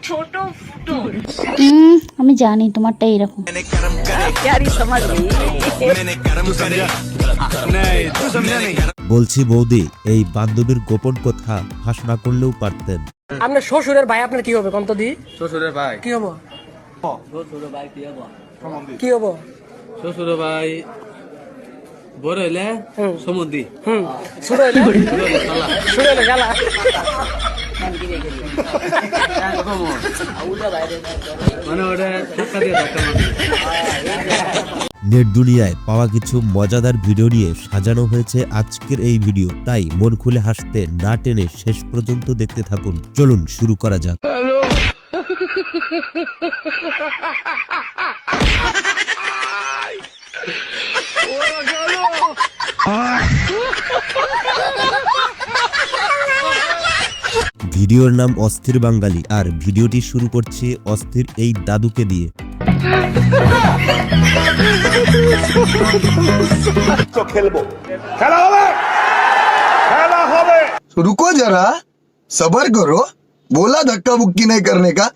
ছোট ফুটো। আমি জানি তোমারটা এরকম। বলছি বৌদি, এই বান্ধবীর গোপন কথা ফাঁস না করলেও পারতেন। আপনার শ্বশুরের ভাই আপনার কি হবে কন্ত দি? শ্বশুরের ভাই কি হবো? শ্বশুরের ভাই কি হবো? কি হবো? শ্বশুরের ভাই বড় হইলে সমুদ্রি, ছোট হইলে ছোট হইলে গালা। মানে ওটা ধাক্কা দিয়ে ধাক্কা মারবে। নেট দুনিয়ায় পাওয়া কিছু মজাদার ভিডিও নিয়ে সাজানো হয়েছে আজকের এই ভিডিও, তাই মন খুলে হাসতে না টেনে শেষ পর্যন্ত দেখতে থাকুন। চলুন শুরু করা যাক। ভিডিওর নাম অস্থির বাঙালি, আর ভিডিওটি শুরু করছি অস্থির এই দাদুকে দিয়ে। रुको जरा, सबर करो, बोला धक्का मुक्की नहीं करने का।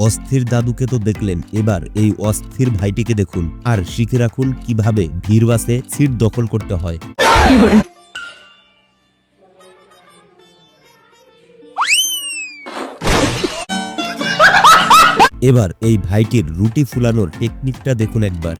অস্থির দাদুকে তো দেখলেন, এবার এই অস্থির ভাইটিকে দেখুন আর শিখে রাখুন কিভাবে ভিড় বাসে সিট দখল করতে হয়। এবার এই ভাইটির রুটি ফুলানোর টেকনিকটা দেখুন একবার।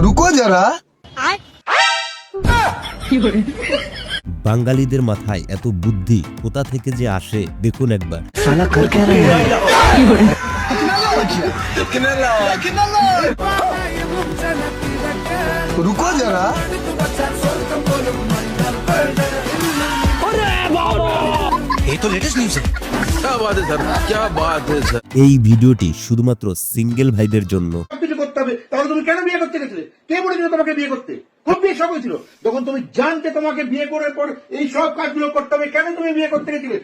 रुको जरा, বাঙালিদের মাথায় এত বুদ্ধি কোথা থেকে যে আসে দেখুন একবার। रुको जरा, এই ভিডিওটি শুধুমাত্র সিঙ্গেল ভাইদের জন্য। কিছু করতে হবে, তাহলে তুমি কেন বিয়ে করতে গেছিলে? কে বলেছিল তোমাকে বিয়ে করতে? খুব বিয়ে শখ হয়েছিল যখন তুমি জানতে তোমাকে বিয়ে করার পর এই সব কাজগুলো করতে হবে। কেন তুমি বিয়ে করতে গেছিলে?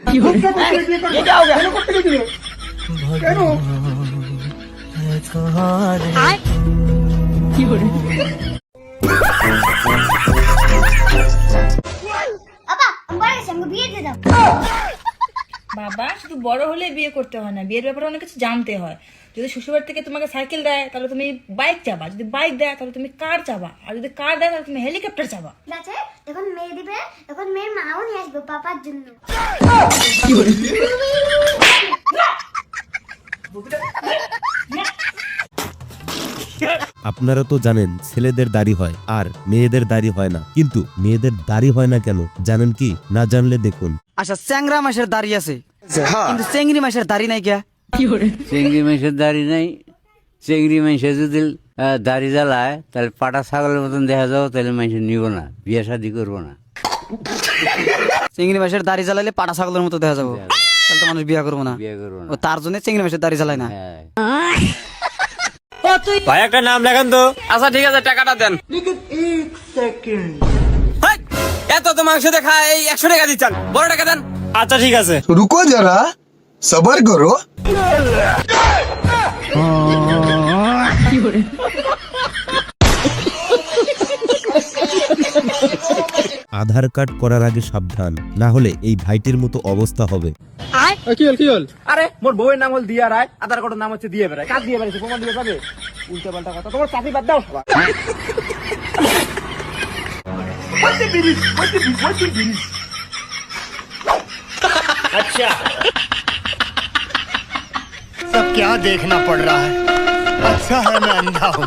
কেন করতে গেছিলে? কেন? বাবা, শুধু বড় হলে বিয়ে করতে হয় না, বিয়ের ব্যাপারে অনেক কিছু জানতে হয়। যদি শ্বশুরবাড়ি থেকে তোমাকে সাইকেল দেয় তাহলে তুমি বাইক চাবা, যদি বাইক দেয় তাহলে তুমি কার চাবা, আর যদি কার দেয় তাহলে তুমি হেলিকপ্টার চাবা। যখন মেয়ে দিবে তখন মেয়ের মাও নিয়ে আসবে পাপার জন্য। আপনারা তো জানেন ছেলেদের দাড়ি হয় আর মেয়েদের দাড়ি হয় না, কিন্তু মেয়েদের দাড়ি হয় না কেন জানেন কি? না জানলে দেখুন। আচ্ছা, চ্যাংরা মাসের দাড়ি আছে কিন্তু চেংড়ি মাসের দাড়ি নাই কে? চেংড়ি মাসের দাড়ি নাই। চেংড়ি মাসে যদি দাড়ি জ্বালায় তাহলে পাটা ছাগলের মতন দেখা যাবো, তাহলে মানুষ নিব না, বিয়ে শাদি করবো না। চেংড়ি মাসের দাড়ি জ্বালাইলে পাটা ছাগলের মতো দেখা যাবো, তাহলে তো মানুষ বিয়ে করবো না। বিয়ে করবো না, ও তার জন্য চেংড়ি মাসের দাড়ি জ্বালায় না। ভাই একটা নাম লেখান তো। আচ্ছা ঠিক আছে, টাকাটা দেন। এত তো মাংস দেখা এই 100 টাকা দিচ্ছেন, বড় টাকা দেন। আচ্ছা ঠিক আছে। रुको जरा, सबर करो। আধার কার্ড করার আগে সাবধান, না হলে এই ভাইটির মতো অবস্থা হবে। কি হল? আরে মোর বউয়ের নাম হল দিয়া রায়, আধার কার্ডের নাম হচ্ছে দিয়ে বেড়ায়। কাজ দিয়ে বেড়াইছে, প্রমাণ দিয়ে যাবে? উল্টা পাল্টা কথা, তোমার চাকরি বাদ দাও। अच्छा, सब क्या देखना पड़ रहा है? अच्छा है मैं अंधा हूँ।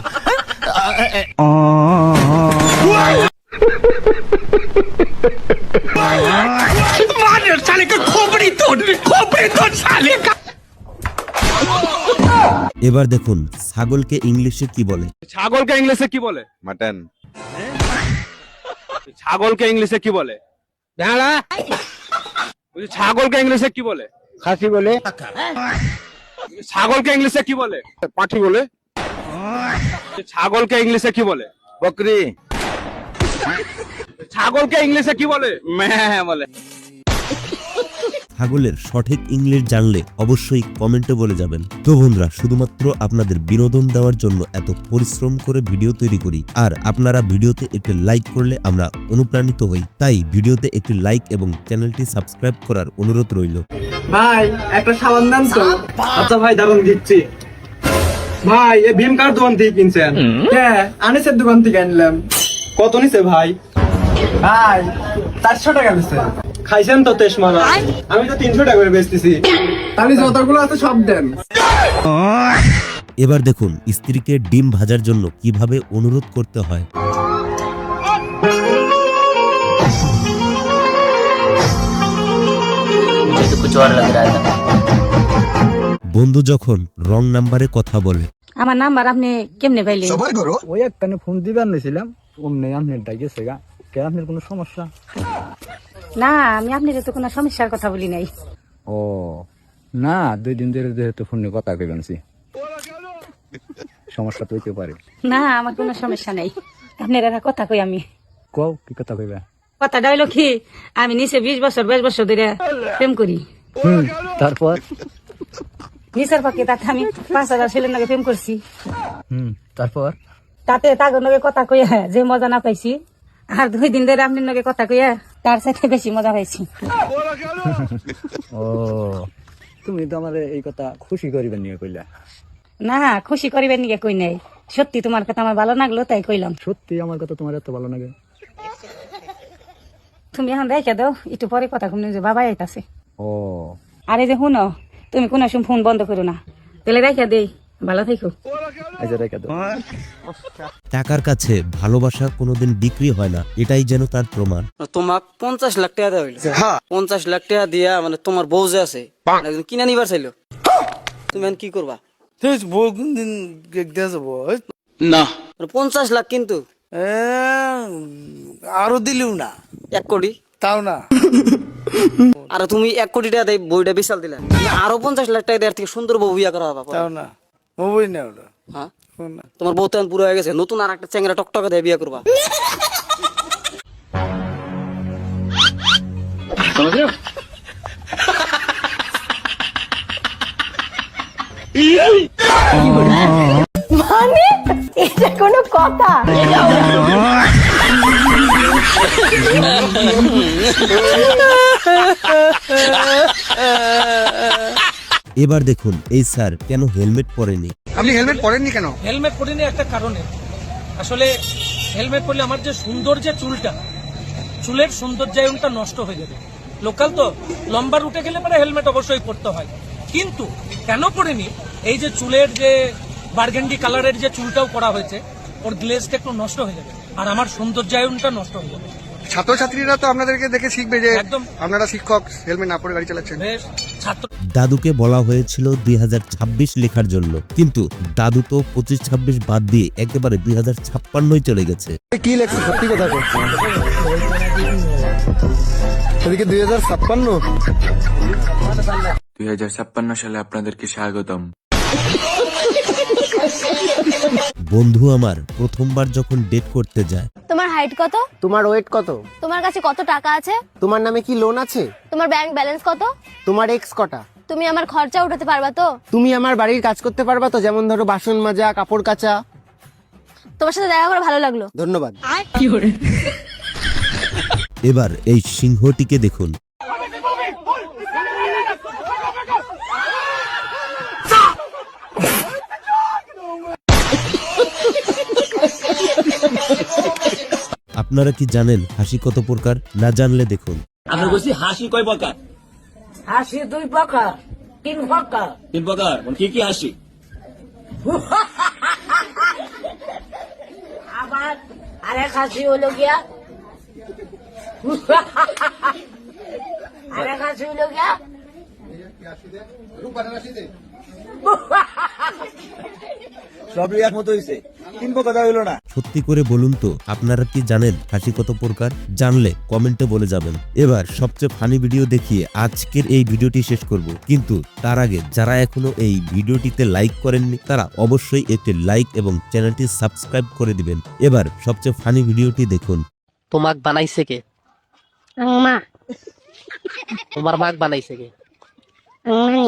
এবার দেখুন ছাগলকে ইংলিশে কি বলে। ছাগলকে ইংলিশে কি বলে? মাটন। ছাগলকে ইংলিশে কি বলে? ভেড়া। ছাগলকে ইংলিশে কি বলে? খাসি বলে। ছাগলকে ইংলিশে কি বলে? পাঠি বলে। ছাগলকে ইংলিশে কি বলে? বকরি। ছাগলকে ইংলিশে কি বলে? ম্যাঁ বলে। ছাগলের সঠিক ইংলিশ জানলে অবশ্যই কমেন্টে বলে যাবেন। তো বন্ধুরা, শুধুমাত্র আপনাদের বিনোদন দেওয়ার জন্য এত পরিশ্রম করে ভিডিও তৈরি করি, আর আপনারা ভিডিওতে একটি লাইক করলে আমরা অনুপ্রাণিত হই। তাই ভিডিওতে একটি লাইক এবং চ্যানেলটি সাবস্ক্রাইব করার অনুরোধ রইল। ভাই একটা সাবান দাম তো। আচ্ছা ভাই, দারুন দিচ্ছি। ভাই এই ভীম কার দোকান থেকে কিনছেন? হ্যাঁ, আনিসের দোকান থেকে আনলাম। কত নিছে ভাই? ভাই 400 টাকা নিছে। খাইছেন তো তেজ মালা? আমি তো 300 টাকা করে বেচতেছি। তাহলে যতগুলো আছে সব দেন। এবার দেখুন স্ত্রীকে ডিম ভাজার জন্য কিভাবে অনুরোধ করতে হয়। বন্ধু যখন রং নাম্বারে কথা বলে, আমার নাম্বার আপনি কেমনে পাইলেন? सबर करो ওই একখানে ফোন দিবার নিছিলাম, অমনি আপনার ডাইগেছে গা। কে আপনার কোনো সমস্যা? না, আমি আপনার তো কোনো সমস্যার কথা বলি নাই। ও না, 2 দিন ধরে যেহেতু ফোনে কথা কইবানছি, সমস্যা তো হইতে পারে। না, আমার কোনো সমস্যা নাই। আপনার একটা কথা কই আমি। কও, কি কথা কইবা? কথাটা হইলো কি, আমি নিচে 20 বছর 22 বছর ধরে প্রেম করি। তারপর? নিচের পাখি তাতে আমি 5000 ছেলের নাকি প্রেম করছি। তারপর? তাতে তাগর নাকি কথা কইয়া যে মজা না পাইছি, আর 2 দিন ধরে আপনার নাকি কথা কইয়া তার সাথে বেশি মজা পাইছি। ও, তুমি তো আমার এই কথা খুশি করিবেন নিয়ে কইলা। না, খুশি করিবেন নিয়ে কই নাই, সত্যি তোমার কথা আমার ভালো লাগলো তাই কইলাম। সত্যি আমার কথা তোমার এত ভালো লাগে? তুমি এখন রেখে দাও, একটু পরে কথা কম, যে বাবা আইতাছে। ও আরে যে শুনো, তুমি কোনো সময় ফোন বন্ধ করো না, তাহলে রেখে দেই। ভালো থেকো। আচ্ছা, রেখে দাও। টাকার কাছে ভালোবাসা কোনোদিন বিক্রি হয় না, এটাই যেন তার প্রমাণ। তোমাক 50 লাখ টাকা দেওয়া হইলো। 50 লাখ টাকা দিয়া মানে তোমার বউ যে আছে একজন কিনা নিবার চাইলো, তুমি এখন কি করবা? বউ কোন দিন দেয়া যাবো? না 50 লাখ কিন্তু আরো দিলেও না। 1 কোটি তাও না। আর তুমি 1 কোটি টাকা দেয় বইটা বিশাল দিলা, আরো 50 লাখ টাকা দেওয়ার থেকে সুন্দর বউ বিয়া করা হবে। তাও না, বউই না ওটা। হ্যাঁ, তোমার বউ তো এখন পুরো হয়ে গেছে, নতুন আর একটা চ্যাংরা টকটকা দিয়ে বিয়া করবা। মানে এটা কোনো কথা? এবার দেখুন এই স্যার কেন হেলমেট পরেনি। আপনি হেলমেট পরেননি কেন? হেলমেট পরিনি একটা কারণে, আসলে হেলমেট পরলে আমার যে সুন্দর যে চুলটা, চুলের সৌন্দর্যায়নটা নষ্ট হয়ে যাবে। লোকাল তো, লম্বা রুটে গেলে পরে হেলমেট অবশ্যই পরতে হয়, কিন্তু কেন পরিনি, এই যে চুলের যে বার্গেন্ডি কালারের যে চুলটাও করা হয়েছে, ওর গ্লেজটা একটু নষ্ট হয়ে যাবে, আর আমার সৌন্দর্যায়নটা নষ্ট হয়ে যাবে। ছাত্রছাত্রীরা তো আপনাদেরকে দেখে শিখবে যে একদম আপনারা শিক্ষক, হেলমেট না পরে গাড়ি চালাচ্ছেন। বেশ, ছাত্র দাদুকে বলা হয়েছিল 2026 লেখার জন্য, কিন্তু দাদু তো 25-26 বাদ দিয়ে একেবারে 2056 চলে গেছে। কি লেখছে? সত্যি কথা বলছো? এদিকে 2056। 2056 সালে আপনাদেরকে স্বাগতম। বন্ধু আমার প্রথমবার যখন ডেট করতে যায়, তোমার হাইট কত? তোমার ওয়েট কত? তোমার কাছে কত টাকা আছে? তোমার নামে কি লোন আছে? তোমার ব্যাংক ব্যালেন্স কত? তোমার এক্স কটা? তুমি আমার খরচা উঠাতে পারবা তো? তুমি আমার বাড়ির কাজ করতে পারবা তো, যেমন ধরো বাসন মাজা, কাপড় কাচা? তোমার সাথে দেখা করে ভালো লাগলো। ধন্যবাদ। এবার এই সিংহটিকে দেখুন। আপনারা কি জানেন হাসি কত প্রকার? না জানলে দেখুন। আমরা বলছি হাসি কয় প্রকার? হাসি 2 প্রকার, 3 প্রকার। 3 প্রকার। কি কি হাসি? আবার আরেক হাসি হলো গিয়া আরেক হাসি হলো গিয়া সবই একমত হইছে, কিন্তু কথা হইলো না। সত্যি করে বলুন তো, আপনারা কি জানেন হাসি কত প্রকার? জানলে কমেন্টে বলে যাবেন। এবার সবচেয়ে ফানি ভিডিও দেখিয়ে আজকের এই ভিডিওটি শেষ করব, কিন্তু তার আগে যারা এখনো এই ভিডিওটিতে লাইক করেননি তারা অবশ্যই একটি লাইক এবং চ্যানেলটি সাবস্ক্রাইব করে দিবেন। এবার সবচেয়ে ফানি ভিডিওটি দেখুন। তোমাক বানাইছে কে? মা তোমার মাক বানাইছে কে? নানি